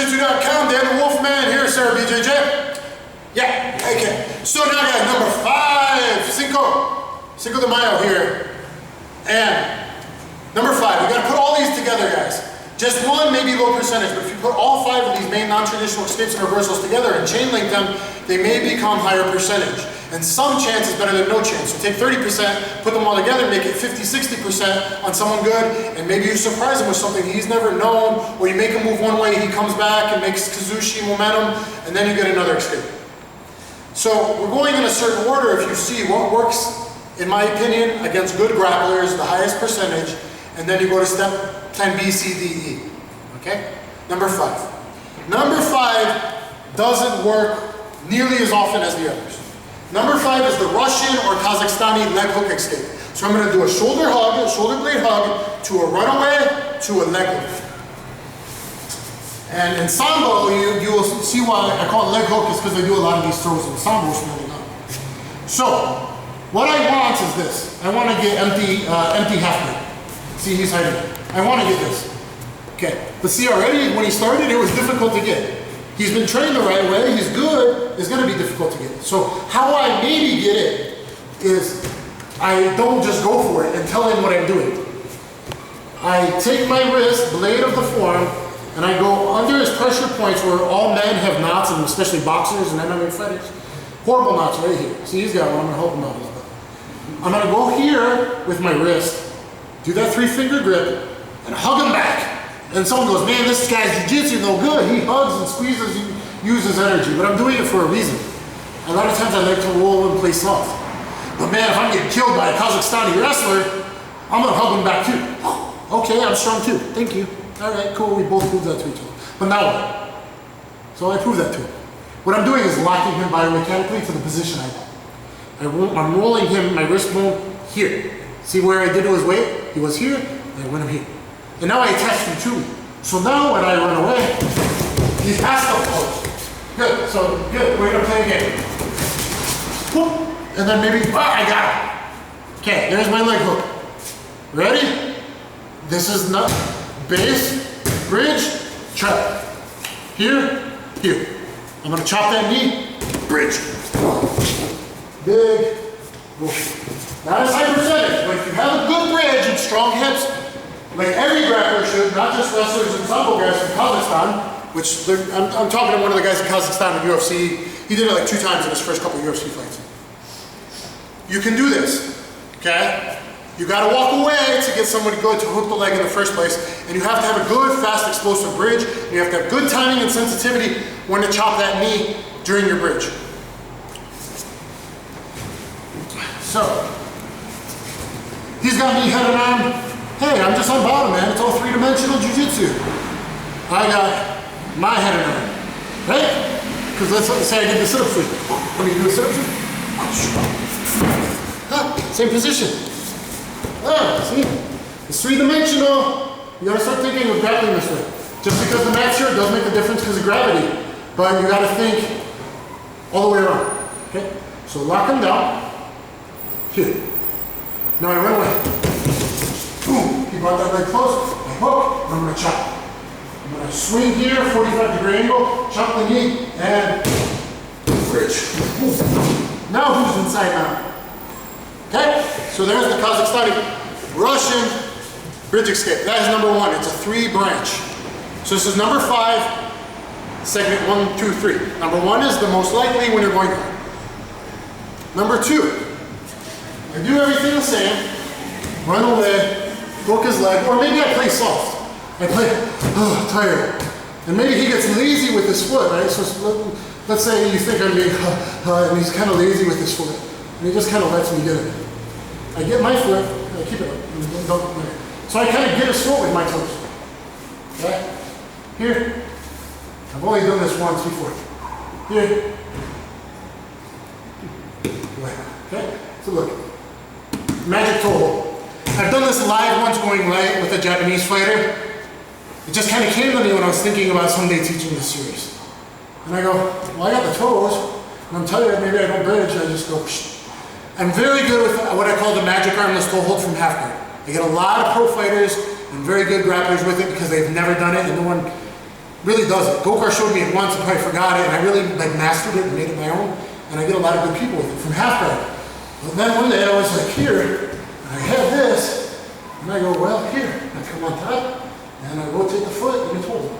CatchJitsu.com, Dan the Wolfman here, Sarah BJJ. Yeah, okay. So now guys, number 5, Cinco de Mayo here. And number 5, we gotta put all these together, guys. Just one, maybe low percentage, but if you put all 5 of these main non-traditional escapes and reversals together and chain link them, they may become higher percentage. And some chance is better than no chance. So take 30%, put them all together, make it 50-60% on someone good, and maybe you surprise him with something he's never known, or you make him move one way, he comes back and makes Kazushi momentum, and then you get another escape. So we're going in a certain order if you see what works, in my opinion, against good grapplers, the highest percentage, and then you go to step 10 B, C, D, E. Okay? Number 5. Number 5 doesn't work nearly as often as the others. Number 5 is the Russian or Kazakhstani leg hook escape. So I'm going to do a shoulder hug, a shoulder blade hug, to a runaway, to a leg hook. And in Sambo, you will see why I call it leg hook is because I do a lot of these throws in Sambo. So, what I want is this. I want to get empty half grip. See, he's hiding it. I want to get this. Okay, but see already when he started, it was difficult to get. He's been trained the right way, he's good, it's going to be difficult to get. So how I maybe get it is I don't just go for it and tell him what I'm doing. I take my wrist, blade of the forearm, and I go under his pressure points where all men have knots, and especially boxers and MMA fighters. Horrible knots right here. See, he's got one, I'm going to help him out a little bit. I'm going to go here with my wrist, do that 3-finger grip, and hug him back. And someone goes, man, this guy's jiu-jitsu no good. He hugs and squeezes and uses energy, but I'm doing it for a reason. A lot of times I like to roll and play soft. But man, if I'm getting killed by a Kazakhstani wrestler, I'm gonna hug him back too. Okay, I'm strong too, thank you. All right, cool, we both proved that to each other. But now what? So I proved that to him. What I'm doing is locking him biomechanically to the position I want. I'm rolling him, my wrist bone, here. See where I did to his weight? He was here, and I went him here. And now I attach him to me. So now when I run away, he has to close. Good, so good, we're gonna play a game. Whoop. And then maybe, I got it. Okay, there's my leg hook. Ready? This is not base, bridge, chop. Here, here. I'm gonna chop that knee, bridge. Big, whoop. Not as high percentage, but if you have a good bridge and strong hips, like every grappler should, not just wrestlers and sambo guys from Kazakhstan, which I'm talking to one of the guys in Kazakhstan in UFC. He did it like 2 times in his first couple of UFC fights. You can do this, okay? You gotta walk away to get somebody good to hook the leg in the first place, and you have to have a good, fast, explosive bridge, and you have to have good timing and sensitivity when to chop that knee during your bridge. So, he's got me head and arm. Hey, I'm just on bottom, man. It's all 3-dimensional jiu-jitsu. I got my head and arm, right? Because let's say I did the sit-up sweep. When you do a sit-up sweep, same position. See? It's 3-dimensional. You gotta start thinking of grappling this way. Just because the mat's here does make a difference because of gravity, but you gotta think all the way around. Okay? So lock him down. Here. Now I run away. Boom, he brought that leg close, I hook, and I'm gonna chop. I'm gonna swing here, 45-degree angle, chop the knee, and bridge. Now who's inside now? Okay, so there's the Kazakhstani Russian bridge escape. That is number 1, it's a 3-branch. So this is number 5, segment 1, 2, 3. Number 1 is the most likely when you're going hard. Number 2, I do everything the same, run away, hook his leg, or maybe I play soft. I play, tired. And maybe he gets lazy with his foot, right? So let's say you think I'm being, and he's kind of lazy with his foot. And he just kind of lets me get it. I get my foot, I keep it up. So I kind of get his foot with my toes. Okay? Here. I've only done this once before. Here. Okay? So look. Magic toe hold. I've done this live once going light with a Japanese fighter. It just kind of came to me when I was thinking about someday teaching this series. And I go, well, I got the toes, and I'm tired, maybe I don't bridge, I just go, psh. I'm very good with what I call the magic armless toe hold from half guard. I get a lot of pro fighters and very good grapplers with it because they've never done it, and no one Really does it. Go-kart showed me it once, I probably forgot it, and I really like mastered it and made it my own, and I get a lot of good people with it from half guard. But then one day I was like here, and I have this, and I go, well, here, and I come on top, and I rotate the foot, and it's holding.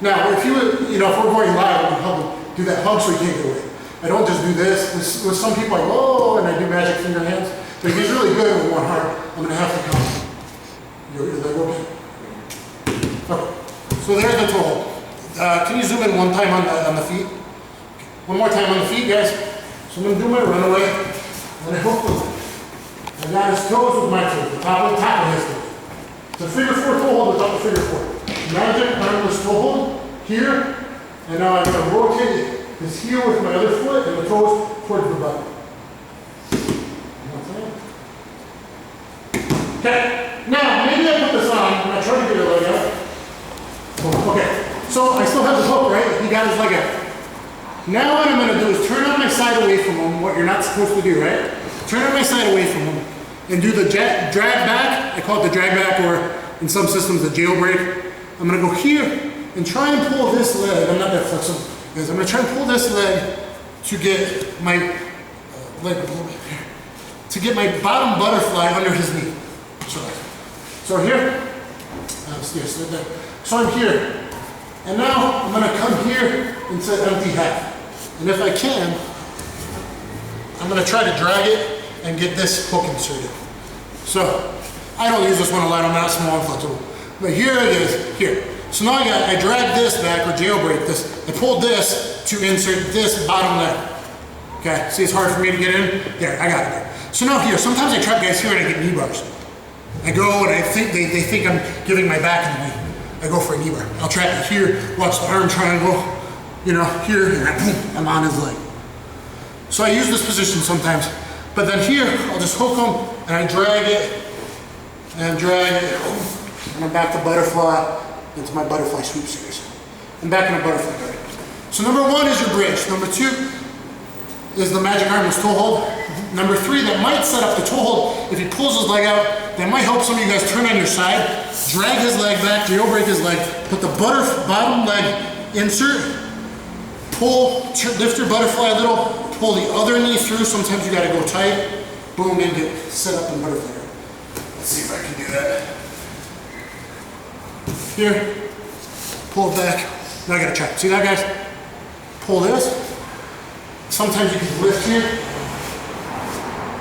Now, if you would, if we're going live, I can do that hug so you can't get away. I don't just do this. With some people, I go, oh, and I do magic finger hands. But if he's really good with one heart, I'm going to have to come. Your leg okay? Okay. So there's the toe hold. Can you zoom in one time on the feet? One more time on the feet, guys. So I'm going to do my runaway. And I hook the leg. I got his toes with my toes, the top of his toes. So figure 4 toe hold, the top of figure 4. Magic armless toe hold here. And now I'm going to rotate his heel with my other foot and the toes towards the butt. Okay, now maybe I put this on and I try to get your leg out. Okay, so I still have the hook, right? He got his leg out. Now what I'm going to do is turn on my side away from him, what you're not supposed to do, right? Turn on my side away from him and do the drag back. I call it the drag back, or in some systems the jailbreak. I'm going to go here and try and pull this leg. I'm not that flexible. Guys, I'm going to try and pull this leg to get my leg a little bit here. To get my bottom butterfly under his knee. So here, so I'm here, and now I'm going to come here into empty half. And if I can, I'm going to try to drag it and get this hook inserted. So I don't use this one a lot, I'm not small and flexible. But here it is, here. So now I drag this back, or jailbreak this. I pulled this to insert this bottom leg. Okay, see it's hard for me to get in? There, I got it. So now here, sometimes I trap guys here and I get knee bars. I go and I think they think I'm giving my back in the knee. I go for a knee bar. I'll trap it here, watch the arm triangle, here, and boom, I'm on his leg. So I use this position sometimes. But then here, I'll just hook him and I drag it, and I'm back to butterfly, into my butterfly sweep series. I'm back in a butterfly guard. So number 1 is your bridge. Number 2 is the magic armless toe hold. Number 3, that might set up the toe hold. If he pulls his leg out, that might help some of you guys turn on your side, drag his leg back, jailbreak his leg, put the bottom leg insert, pull, lift your butterfly a little, pull the other knee through. Sometimes you gotta go tight, boom, and get set up in butterfly guard. Let's see if I can do that. Here, pull it back. Now I gotta check. See that, guys? Pull this. Sometimes you can lift here.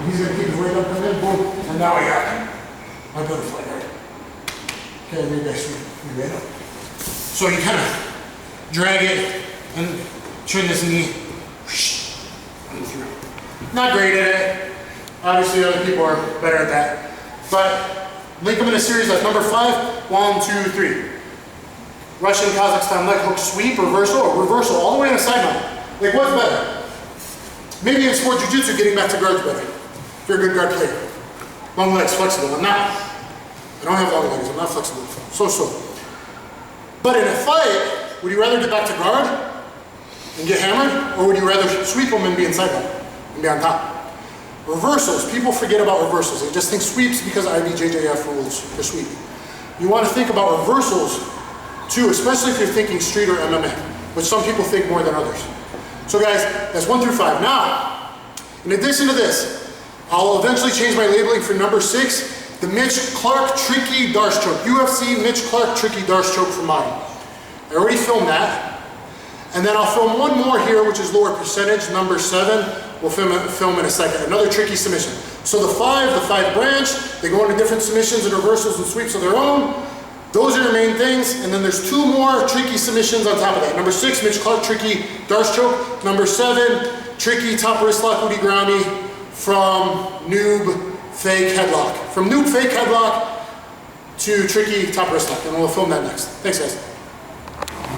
He's gonna keep his weight up and then boom. And now I got my butterfly guard. Okay, there you guys see me right up. So you kind of drag it and turn this knee through. Not great at it. Obviously other people are better at that. But link them in a series like number 5, 1, 2, 3. Russian, Kazakhstan, leg hook, sweep, reversal, or reversal, all the way on the sideline. Like what's better? Maybe in sport jiu-jitsu, getting back to guard's better. If you're a good guard player. Long legs, flexible. I'm not. I don't have long legs, I'm not flexible. So. But in a fight, would you rather get back to guard and get hammered? Or would you rather sweep them and be inside them and be on top? Reversals, people forget about reversals. They just think sweeps because IBJJF rules for sweeping. You want to think about reversals too, especially if you're thinking street or MMA, which some people think more than others. So guys, that's 1 through 5. Now, in addition to this, I'll eventually change my labeling for number 6, the Mitch Clark Tricky Darce Choke. UFC Mitch Clark Tricky Darce Choke for mine. I already filmed that. And then I'll film one more here, which is lower percentage, number 7. We'll film in a second. Another tricky submission. So the 5 branch, they go into different submissions and reversals and sweeps of their own. Those are your main things. And then there's 2 more tricky submissions on top of that. Number 6, Mitch Clark Tricky Darce Choke. Number 7, Tricky Top Wrist Lock Udi Groundy from Noob Fake Headlock. From Noob Fake Headlock to Tricky Top Wrist Lock. And we'll film that next. Thanks, guys.